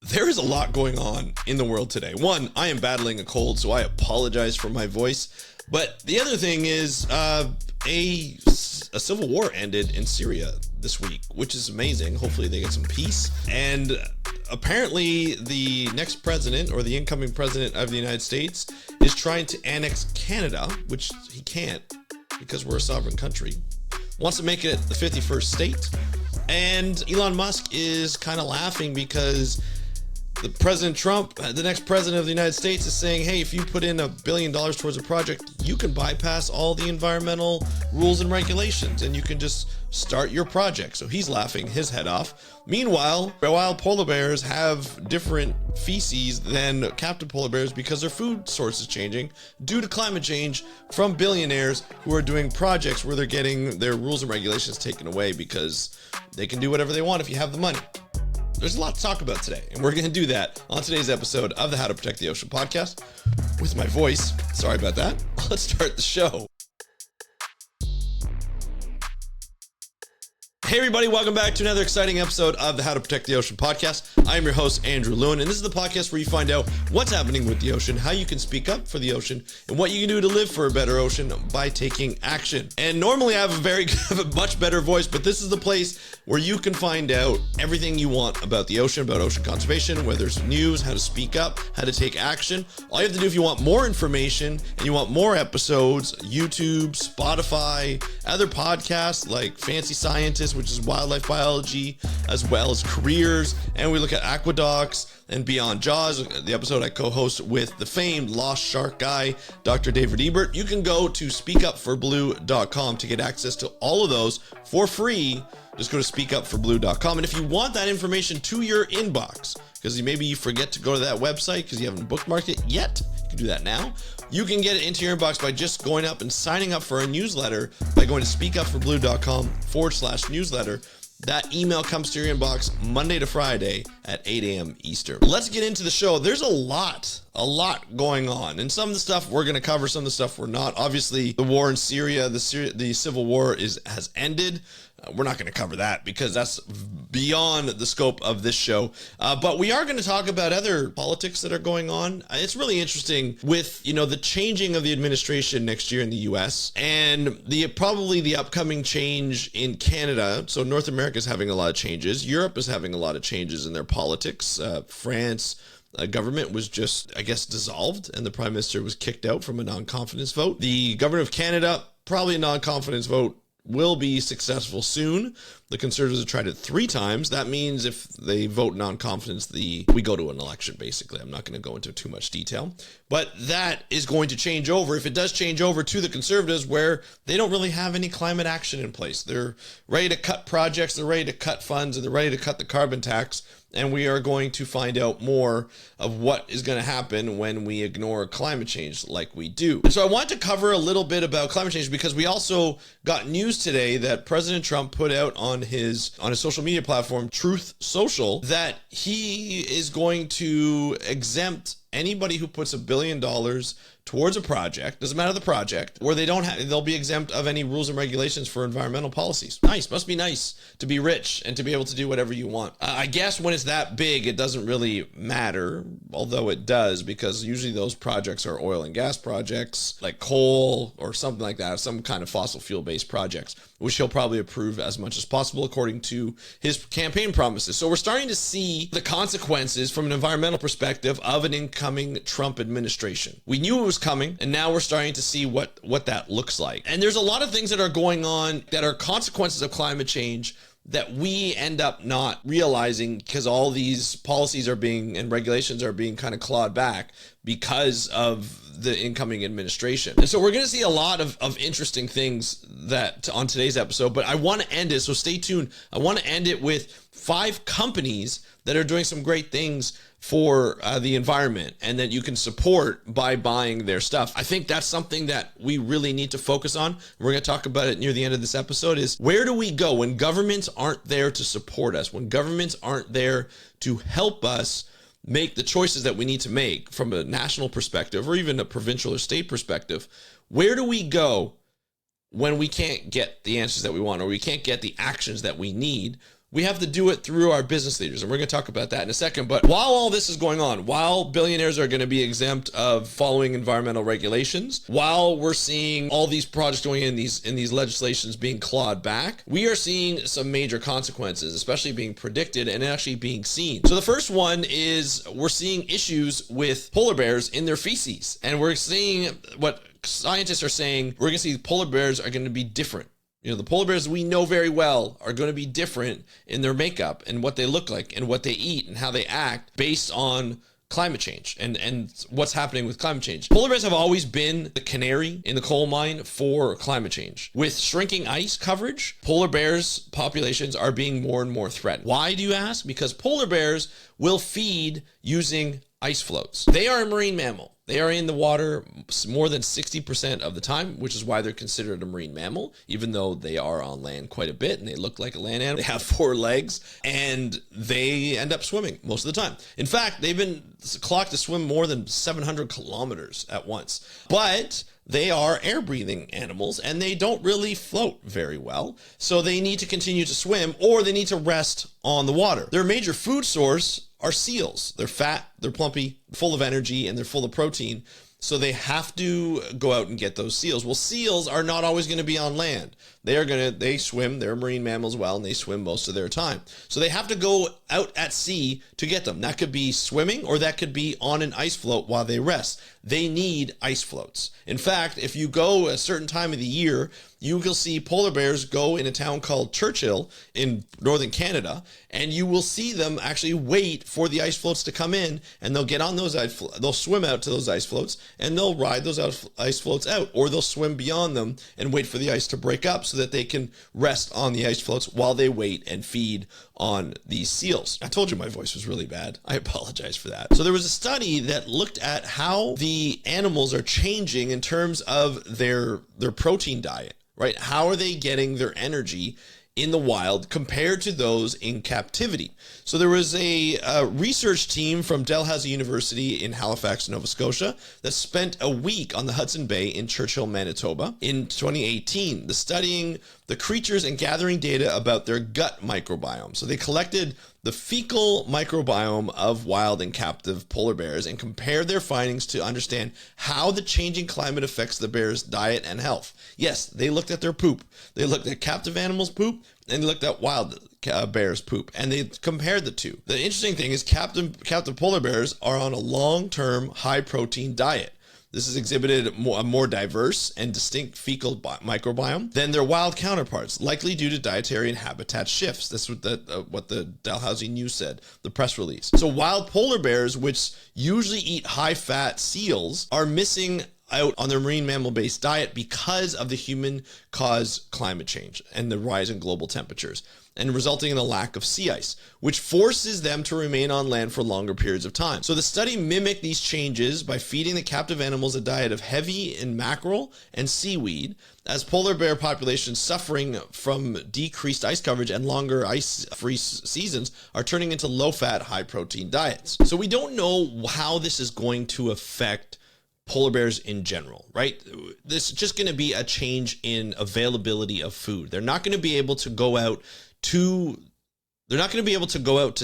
There is a lot going on in the world today. One, I am battling a cold, so I apologize for my voice. But the other thing is a civil war ended in Syria this week, which is amazing. Hopefully they get some peace. And apparently the next president, or the incoming president of the United States, is trying to annex Canada, which he can't because we're a sovereign country. Wants to make it the 51st state. And Elon Musk is kind of laughing because the President Trump, the next president of the United States, is saying, hey, if you put in $1 billion towards a project, you can bypass all the environmental rules and regulations and you can just start your project. So he's laughing his head off. Meanwhile, wild polar bears have different feces than captive polar bears because their food source is changing due to climate change from billionaires who are doing projects where they're getting their rules and regulations taken away because they can do whatever they want if you have the money. There's a lot to talk about today, and we're going to do that on today's episode of the How to Protect the Ocean podcast with my voice. Sorry about that. Let's start the show. Hey everybody, welcome back to another exciting episode of the How to Protect the Ocean podcast. I am your host, Andrew Lewin, and this is the podcast where you find out what's happening with the ocean, how you can speak up for the ocean, and what you can do to live for a better ocean by taking action. And normally I have a much better voice, but this is the place where you can find out everything you want about the ocean, about ocean conservation, whether it's news, how to speak up, how to take action. All you have to do if you want more information and you want more episodes, YouTube, Spotify, other podcasts like Fancy Scientists, which is wildlife biology, as well as careers, and we look at aqueducts and Beyond Jaws, the episode I co-host with the famed lost shark guy, Dr. David Ebert. You can go to speakupforblue.com to get access to all of those for free. Just go to speakupforblue.com, and if you want that information to your inbox, because maybe you forget to go to that website because you haven't bookmarked it yet, you can do that now. You can get it into your inbox by just going up and signing up for a newsletter by going to speakupforblue.com/newsletter. That email comes to your inbox Monday to Friday at 8 a.m. Eastern. Let's get into the show. There's a lot going on. And some of the stuff we're going to cover, some of the stuff we're not. Obviously, the war in Syria, the civil war has ended. We're not going to cover that because that's beyond the scope of this show. But we are going to talk about other politics that are going on. It's really interesting with, the changing of the administration next year in the U.S. and probably the upcoming change in Canada. So North America is having a lot of changes. Europe is having a lot of changes in their politics. France government was just, dissolved, and the prime minister was kicked out from a non-confidence vote. The government of Canada, probably a non-confidence vote, will be successful soon. The Conservatives have tried it 3 times. That means if they vote non-confidence, we go to an election, basically. I'm not going to go into too much detail. But that is going to change over, if it does change over to the Conservatives, where they don't really have any climate action in place. They're ready to cut projects, they're ready to cut funds, and they're ready to cut the carbon tax. And we are going to find out more of what is going to happen when we ignore climate change like we do. And so I want to cover a little bit about climate change because we also got news today that President Trump put out on his social media platform, Truth Social, that he is going to exempt anybody who puts $1 billion towards a project, doesn't matter the project, where they'll be exempt of any rules and regulations for environmental policies. Nice, must be nice to be rich and to be able to do whatever you want. I guess when it's that big, it doesn't really matter, although it does, because usually those projects are oil and gas projects, like coal or something like that, some kind of fossil fuel-based projects, which he'll probably approve as much as possible according to his campaign promises. So we're starting to see the consequences from an environmental perspective of an incoming Trump administration. We knew it was coming, and now we're starting to see what that looks like. And there's a lot of things that are going on that are consequences of climate change that we end up not realizing because all these policies and regulations are being kind of clawed back because of the incoming administration. And so we're going to see a lot of interesting things that on today's episode, but I want to end it, so stay tuned. I want to end it with 5 companies that are doing some great things for the environment and that you can support by buying their stuff. I think that's something that we really need to focus on. We're going to talk about it near the end of this episode, is where do we go when governments aren't there to support us, when governments aren't there to help us make the choices that we need to make from a national perspective or even a provincial or state perspective. Where do we go when we can't get the answers that we want or we can't get the actions that we need? we have to do it through our business leaders. And we're going to talk about that in a second. But while all this is going on, while billionaires are going to be exempt of following environmental regulations, while we're seeing all these projects going in these legislations being clawed back, we are seeing some major consequences, especially being predicted and actually being seen. So the first one is we're seeing issues with polar bears in their feces. And we're seeing what scientists are saying, we're going to see polar bears are going to be different. You know, the polar bears we know very well are going to be different in their makeup and what they look like and what they eat and how they act based on climate change and what's happening with climate change. Polar bears have always been the canary in the coal mine for climate change. With shrinking ice coverage, polar bears populations are being more and more threatened. Why, do you ask? Because polar bears will feed using ice floats. They are a marine mammal. They are in the water more than 60% of the time, which is why they're considered a marine mammal, even though they are on land quite a bit and they look like a land animal. They have 4 legs and they end up swimming most of the time. In fact, they've been clocked to swim more than 700 kilometers at once. But they are air-breathing animals and they don't really float very well. So they need to continue to swim or they need to rest on the water. Their major food source are seals. They're fat, they're plumpy, full of energy, and they're full of protein. So they have to go out and get those seals. Well, seals are not always going to be on land. They swim, they're marine mammals well, and they swim most of their time. So they have to go out at sea to get them. That could be swimming or that could be on an ice float while they rest. They need ice floats. In fact, if you go a certain time of the year, you will see polar bears go in a town called Churchill in northern Canada, and you will see them actually wait for the ice floats to come in, and they'll get on those they'll swim out to those ice floats, and they'll ride those ice floats out, or they'll swim beyond them and wait for the ice to break up so that they can rest on the ice floats while they wait and feed on these seals. I told you my voice was really bad. I apologize for that. So there was a study that looked at how the animals are changing in terms of their protein diet, right? How are they getting their energy in the wild compared to those in captivity? So there was a research team from Dalhousie University in Halifax, Nova Scotia, that spent a week on the Hudson Bay in Churchill, Manitoba in 2018, studying the creatures and gathering data about their gut microbiome. So they collected the fecal microbiome of wild and captive polar bears and compared their findings to understand how the changing climate affects the bears' diet and health. Yes, they looked at their poop. They looked at captive animals' poop and they looked at wild bears' poop, and they compared the two. The interesting thing is captive polar bears are on a long-term high-protein diet. This has exhibited a more diverse and distinct fecal microbiome than their wild counterparts, likely due to dietary and habitat shifts. That's what the Dalhousie News said, the press release. So wild polar bears, which usually eat high-fat seals, are missing out on their marine mammal-based diet because of the human-caused climate change and the rise in global temperatures, and resulting in a lack of sea ice, which forces them to remain on land for longer periods of time. So the study mimicked these changes by feeding the captive animals a diet of heavy in mackerel and seaweed, as polar bear populations suffering from decreased ice coverage and longer ice-free seasons are turning into low-fat, high-protein diets. So we don't know how this is going to affect polar bears in general, right? This is just going to be a change in availability of food. They're not going to be able to go out to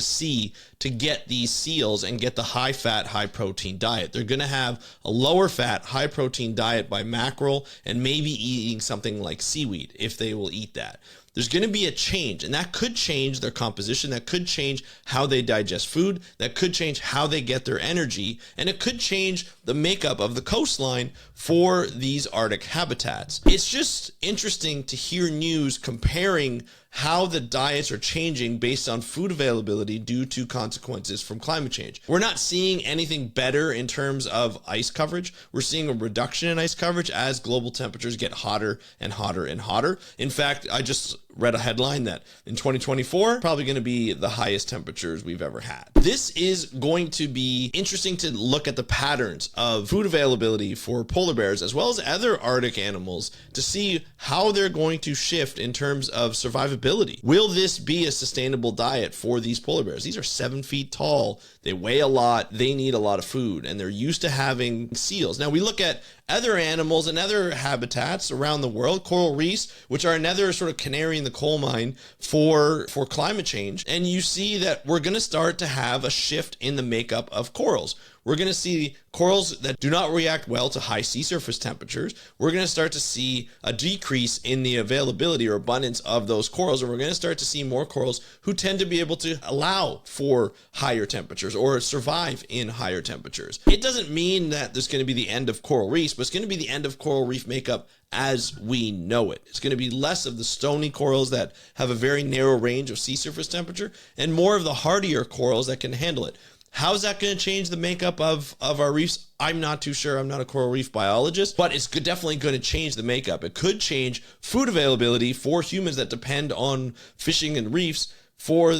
sea to get these seals and get the high fat, high protein diet. They're going to have a lower fat, high protein diet by mackerel and maybe eating something like seaweed if they will eat that. There's going to be a change, and that could change their composition. That could change how they digest food. That could change how they get their energy, and it could change the makeup of the coastline for these Arctic habitats. It's just interesting to hear news comparing how the diets are changing based on food availability due to consequences from climate change. We're not seeing anything better in terms of ice coverage. We're seeing a reduction in ice coverage as global temperatures get hotter and hotter and hotter. In fact, I just read a headline that in 2024, probably going to be the highest temperatures we've ever had. This is going to be interesting to look at the patterns of food availability for polar bears as well as other Arctic animals to see how they're going to shift in terms of survivability. Will this be a sustainable diet for these polar bears? These are 7 feet tall. They weigh a lot. They need a lot of food, and they're used to having seals. Now we look at other animals and other habitats around the world, coral reefs, which are another sort of canary in the coal mine for climate change. And you see that we're going to start to have a shift in the makeup of corals. We're going to see corals that do not react well to high sea surface temperatures. We're going to start to see a decrease in the availability or abundance of those corals. And we're going to start to see more corals who tend to be able to allow for higher temperatures or survive in higher temperatures. It doesn't mean that there's going to be the end of coral reefs, but it's going to be the end of coral reef makeup as we know it. It's going to be less of the stony corals that have a very narrow range of sea surface temperature and more of the hardier corals that can handle it. How is that going to change the makeup of our reefs? I'm not too sure. I'm not a coral reef biologist, but it's definitely going to change the makeup. It could change food availability for humans that depend on fishing and reefs for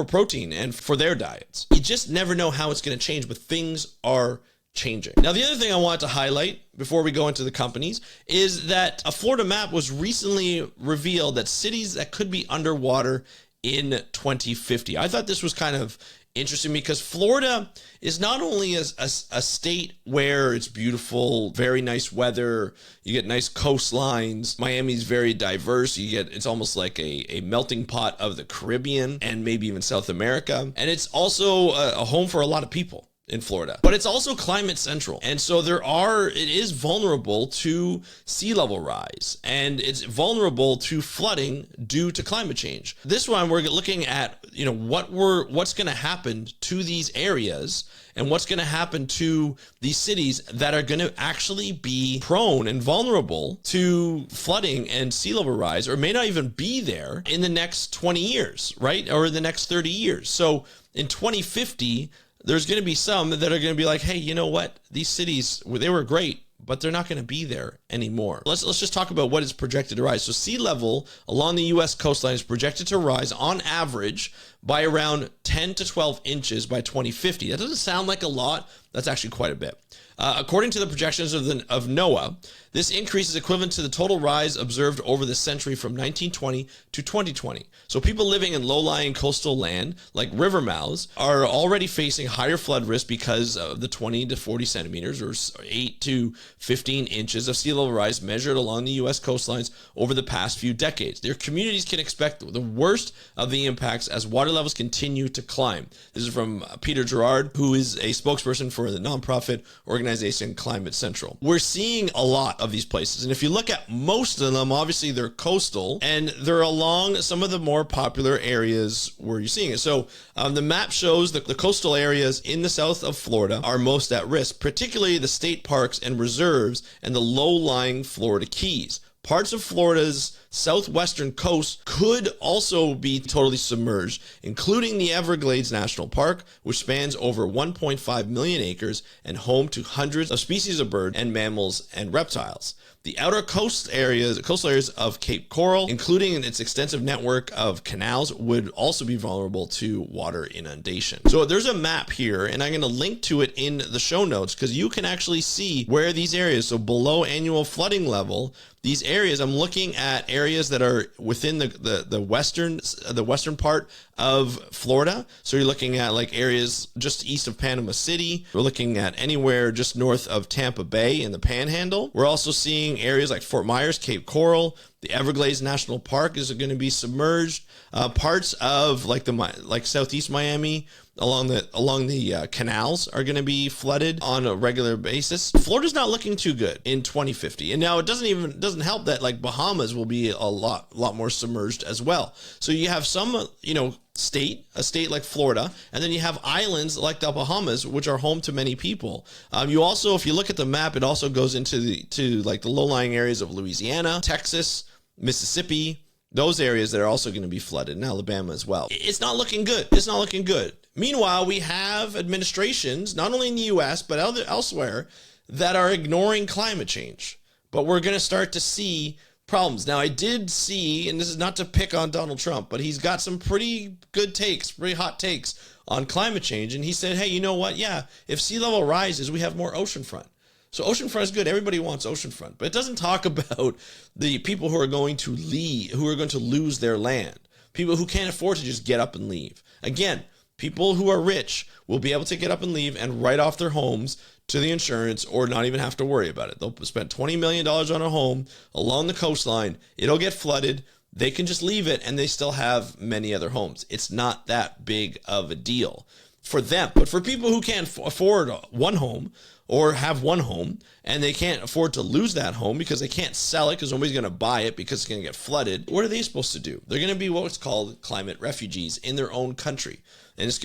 protein and for their diets. You just never know how it's going to change, but things are changing. Now, the other thing I wanted to highlight before we go into the companies is that a Florida map was recently revealed that cities that could be underwater in 2050. I thought this was kind of interesting because Florida is not only a state where it's beautiful, very nice weather, you get nice coastlines. Miami's very diverse. It's almost like a melting pot of the Caribbean and maybe even South America. And it's also a home for a lot of people in Florida, but it's also climate central. And so it is vulnerable to sea level rise, and it's vulnerable to flooding due to climate change. This one, we're looking at, what's going to happen to these areas and what's going to happen to these cities that are going to actually be prone and vulnerable to flooding and sea level rise, or may not even be there in the next 20 years, right? Or the next 30 years. So in 2050, there's going to be some that are going to be like, hey, you know what? These cities, they were great, but they're not going to be there anymore. Let's just talk about what is projected to rise. So sea level along the U.S. coastline is projected to rise on average by around 10 to 12 inches by 2050. That doesn't sound like a lot. That's actually quite a bit. According to the projections of NOAA, this increase is equivalent to the total rise observed over the century from 1920 to 2020. So people living in low-lying coastal land, like river mouths, are already facing higher flood risk because of the 20 to 40 centimeters or 8 to 15 inches of sea level rise measured along the U.S. coastlines over the past few decades. Their communities can expect the worst of the impacts as water levels continue to climb. This is from Peter Gerard, who is a spokesperson for the nonprofit organization Climate Central. We're seeing a lot of these places, and if you look at most of them, obviously they're coastal and they're along some of the more popular areas where you're seeing it. So the map shows that the coastal areas in the south of Florida are most at risk, particularly the state parks and reserves and the low-lying Florida Keys. Parts of Florida's southwestern coast could also be totally submerged, including the Everglades National Park, which spans over 1.5 million acres and home to hundreds of species of birds and mammals and reptiles. The outer coastal areas of Cape Coral, including its extensive network of canals, would also be vulnerable to water inundation. So there's a map here, and I'm going to link to it in the show notes because you can actually see where these areas, so below annual flooding level, these areas, I'm looking at areas that are within the western part of Florida. So you're looking at like areas just east of Panama City. We're looking at anywhere just north of Tampa Bay in the Panhandle. We're also seeing areas like Fort Myers, Cape Coral. The Everglades National Park is going to be submerged. Parts of like southeast Miami along the canals are going to be flooded on a regular basis. Florida's not looking too good in 2050. And now it doesn't help that like Bahamas will be a lot more submerged as well. So you have some, a state like Florida, and then you have islands like the Bahamas, which are home to many people. You also, if you look at the map, it also goes into the low-lying areas of Louisiana, Texas, Mississippi, those areas that are also going to be flooded, and Alabama as well. It's not looking good. It's not looking good. Meanwhile, we have administrations, not only in the U.S., but elsewhere, that are ignoring climate change. But we're going to start to see problems. Now, I did see, and this is not to pick on Donald Trump, but he's got some pretty good takes, pretty hot takes on climate change. And he said, hey, you know what? Yeah, if sea level rises, we have more oceanfront. So oceanfront is good. Everybody wants oceanfront, but it doesn't talk about the people who are going to leave, who are going to lose their land, people who can't afford to just get up and leave. Again, People who are rich will be able to get up and leave and write off their homes to the insurance or not even have to worry about it. They'll spend $20 million on a home along the coastline. It'll get flooded. They can just leave it and they still have many other homes. It's not that big of a deal for them. But for people who can't afford one home or have one home and they can't afford to lose that home because they can't sell it because nobody's going to buy it because it's going to get flooded, what are they supposed to do? They're going to be what's called climate refugees in their own country. And it's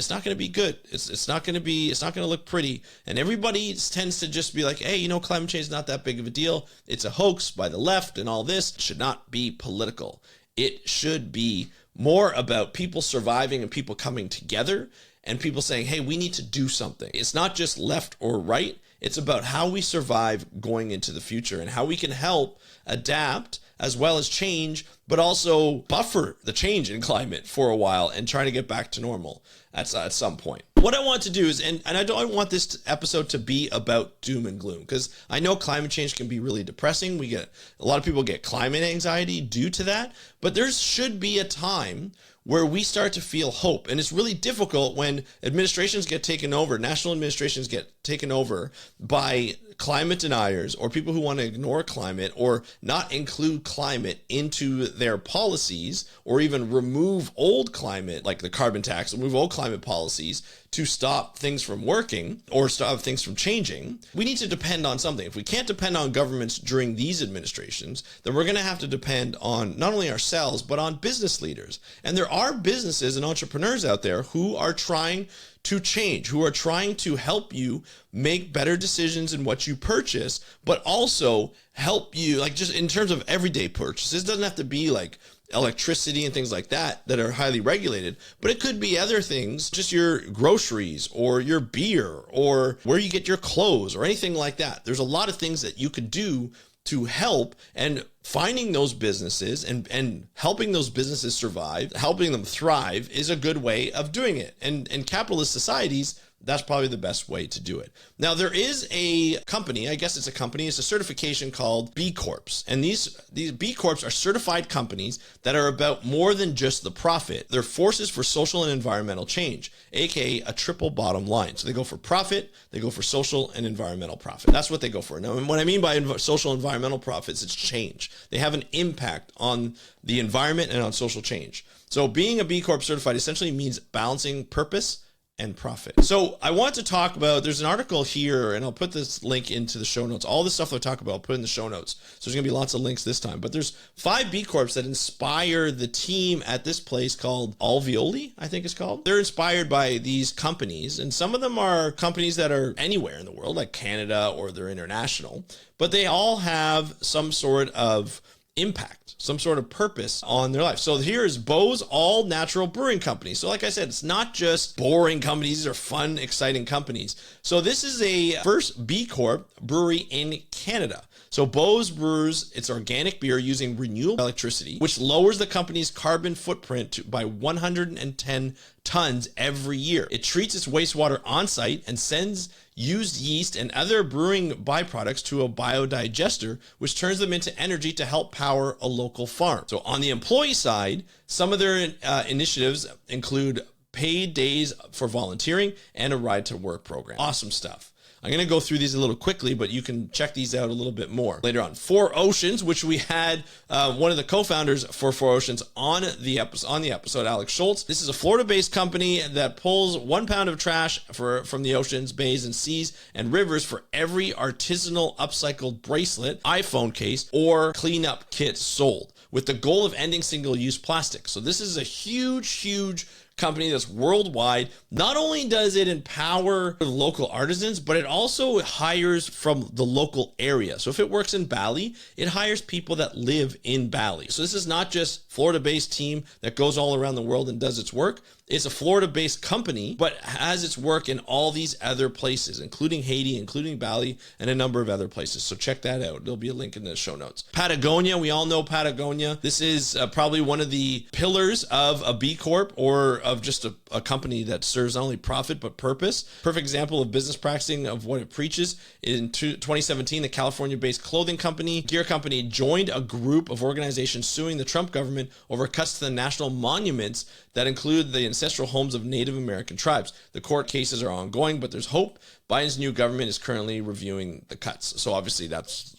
not going to be good. It's not going to look pretty. And everybody tends to just be like, hey, you know, climate change is not that big of a deal. It's a hoax by the left and all this. It should not be political. It should be more about people surviving and people coming together and people saying, hey, we need to do something. It's not just left or right. It's about how we survive going into the future and how we can help adapt as well as change, but also buffer the change in climate for a while and try to get back to normal at some point. What I want to do is, and I don't want this episode to be about doom and gloom, because I know climate change can be really depressing. A lot of people get climate anxiety due to that, but there should be a time where we start to feel hope. And it's really difficult when administrations get taken over, national administrations get taken over by climate deniers or people who want to ignore climate or not include climate into their policies or even remove old climate, like the carbon tax, remove old climate policies to stop things from working or stop things from changing. We need to depend on something. If we can't depend on governments during these administrations, then we're going to have to depend on not only ourselves, but on business leaders. And there are businesses and entrepreneurs out there who are trying to change, who are trying to help you make better decisions in what you purchase, but also help you, like just in terms of everyday purchases. It doesn't have to be like electricity and things like that that are highly regulated, but it could be other things, just your groceries or your beer or where you get your clothes or anything like that. There's a lot of things that you could do to help, and finding those businesses and helping those businesses survive, helping them thrive is a good way of doing it. And in capitalist societies, that's probably the best way to do it. Now, there is a company, I guess it's a certification called B Corps. And these B Corps are certified companies that are about more than just the profit. They're forces for social and environmental change, aka a triple bottom line. So they go for profit, they go for social and environmental profit. That's what they go for. Now, what I mean by social and environmental profits, it's change. They have an impact on the environment and on social change. So being a B Corp certified essentially means balancing purpose and profit. So I want to talk about, there's an article here, and I'll put this link into the show notes. All the stuff that I talk about, I'll put in the show notes. So there's gonna be lots of links this time, but there's 5 B Corps that inspire the team at this place called Alveoli, I think it's called. They're inspired by these companies, and some of them are companies that are anywhere in the world, like Canada, or they're international, but they all have some sort of impact, some sort of purpose on their life. So here's Bo's All Natural Brewing Company. So like I said, it's not just boring companies. These are fun, exciting companies. So this is a first B Corp brewery in Canada. So Bo's brews its organic beer using renewable electricity, which lowers the company's carbon footprint by 110 tons every year. It treats its wastewater on site and sends used yeast and other brewing byproducts to a biodigester, which turns them into energy to help power a local farm. So on the employee side, some of their initiatives include paid days for volunteering and a ride to work program. Awesome stuff. I'm going to go through these a little quickly, but you can check these out a little bit more later on. 4 Oceans, which we had one of the co-founders for 4 Oceans on the episode, Alex Schultz. This is a Florida-based company that pulls 1 pound of trash from the oceans, bays, and seas and rivers for every artisanal upcycled bracelet, iPhone case, or cleanup kit sold, with the goal of ending single-use plastic. So this is a huge company that's worldwide. Not only does it empower the local artisans, but it also hires from the local area. So if it works in Bali, it hires people that live in Bali. So this is not just Florida-based team that goes all around the world and does its work. It's a Florida-based company, but has its work in all these other places, including Haiti, including Bali, and a number of other places. So check that out. There'll be a link in the show notes. Patagonia, we all know Patagonia. This is probably one of the pillars of a B Corp or of just a company that serves not only profit, but purpose. Perfect example of business practicing of what it preaches. In 2017, the California-based clothing company, gear company, joined a group of organizations suing the Trump government over cuts to the national monuments that include the ancestral homes of Native American tribes. The court cases are ongoing, but there's hope. Biden's new government is currently reviewing the cuts. So obviously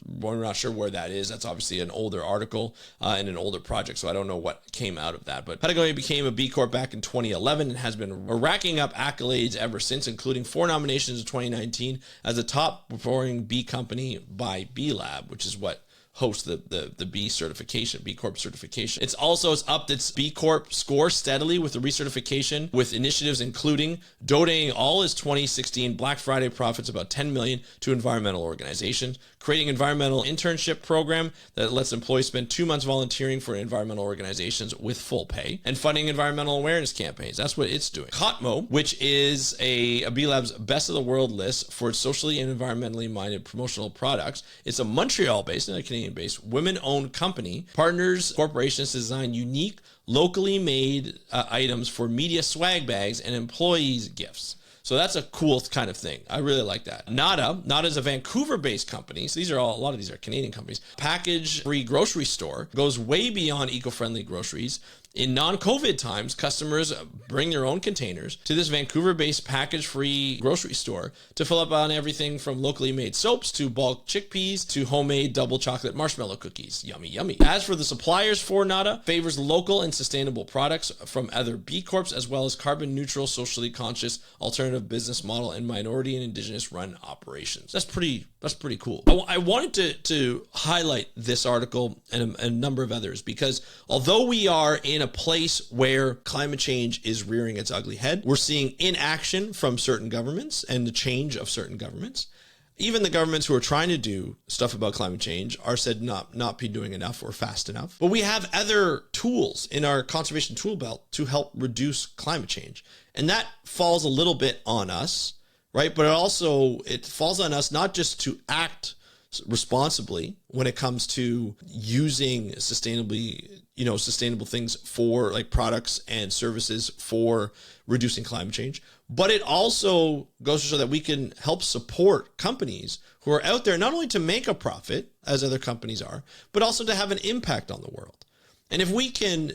we're not sure where that is. That's obviously an older article and an older project. So I don't know what came out of that. But Patagonia became a B Corp back in 2011 and has been racking up accolades ever since, including 4 nominations in 2019 as a top performing B company by B Lab, which is what host the B Corp certification. It's upped its B Corp score steadily with the recertification, with initiatives including donating all its 2016 Black Friday profits, about $10 million, to environmental organizations, creating an environmental internship program that lets employees spend 2 months volunteering for environmental organizations with full pay, and funding environmental awareness campaigns. That's what it's doing. Hotmo, which is a B Lab's best of the world list for its socially and environmentally minded promotional products. It's a Montreal-based, not a Canadian-based, women-owned company, partners corporations to design unique, locally made items for media swag bags and employees' gifts. So that's a cool kind of thing. I really like that. Nada is a Vancouver-based company. So a lot of these are Canadian companies. Package-free grocery store goes way beyond eco-friendly groceries. In non-COVID times, customers bring their own containers to this Vancouver-based package-free grocery store to fill up on everything from locally made soaps to bulk chickpeas to homemade double chocolate marshmallow cookies. Yummy, yummy. As for the suppliers for Nada, favors local and sustainable products from other B Corps, as well as carbon-neutral, socially conscious, alternative business model and minority and indigenous-run operations. That's pretty cool. I wanted to highlight this article and a number of others because although we are in a place where climate change is rearing its ugly head, we're seeing inaction from certain governments and the change of certain governments. Even the governments who are trying to do stuff about climate change are said not be doing enough or fast enough. But we have other tools in our conservation tool belt to help reduce climate change. And that falls a little bit on us, right? But it falls on us not just to act responsibly when it comes to using sustainable things for like products and services for reducing climate change, but it also goes to show that we can help support companies who are out there not only to make a profit as other companies are, but also to have an impact on the world. And if we can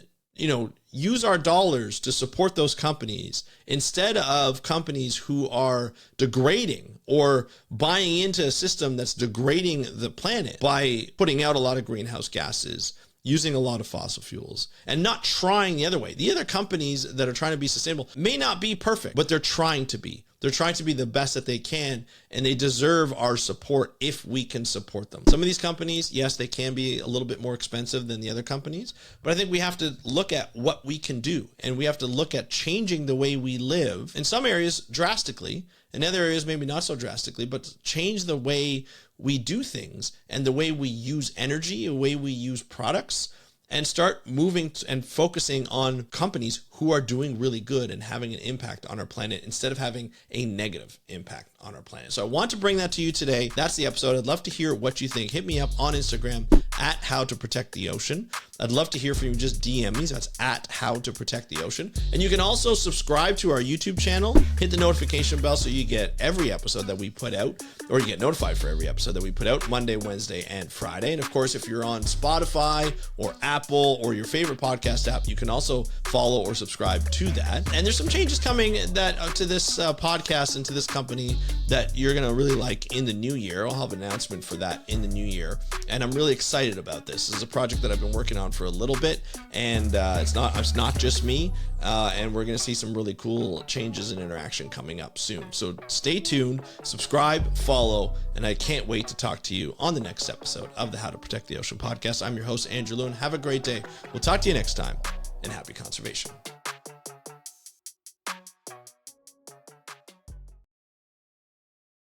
use our dollars to support those companies instead of companies who are degrading or buying into a system that's degrading the planet by putting out a lot of greenhouse gases, using a lot of fossil fuels, and not trying the other way. The other companies that are trying to be sustainable may not be perfect, but they're trying to be. They're trying to be the best that they can, and they deserve our support if we can support them. Some of these companies, yes, they can be a little bit more expensive than the other companies, but I think we have to look at what we can do, and we have to look at changing the way we live in some areas drastically, in other areas maybe not so drastically, but change the way we do things and the way we use energy, the way we use products, and start moving and focusing on companies who are doing really good and having an impact on our planet instead of having a negative impact on our planet. So I want to bring that to you today. That's the episode. I'd love to hear what you think. Hit me up on Instagram at How to Protect the Ocean. I'd love to hear from you. Just DM me. That's at How to Protect the Ocean. And you can also subscribe to our YouTube channel. Hit the notification bell so you get every episode that we put out, or you get notified for every episode that we put out Monday, Wednesday, and Friday. And of course, if you're on Spotify or Apple or your favorite podcast app, you can also follow or subscribe to that. And there's some changes coming to this podcast and to this company that you're going to really like in the new year. I'll have an announcement for that in the new year. And I'm really excited about this. This is a project that I've been working on for a little bit, and it's not just me. And we're going to see some really cool changes and interaction coming up soon. So stay tuned, subscribe, follow, and I can't wait to talk to you on the next episode of the How to Protect the Ocean podcast. I'm your host, Andrew Lewin. Have a great day. We'll talk to you next time, and happy conservation.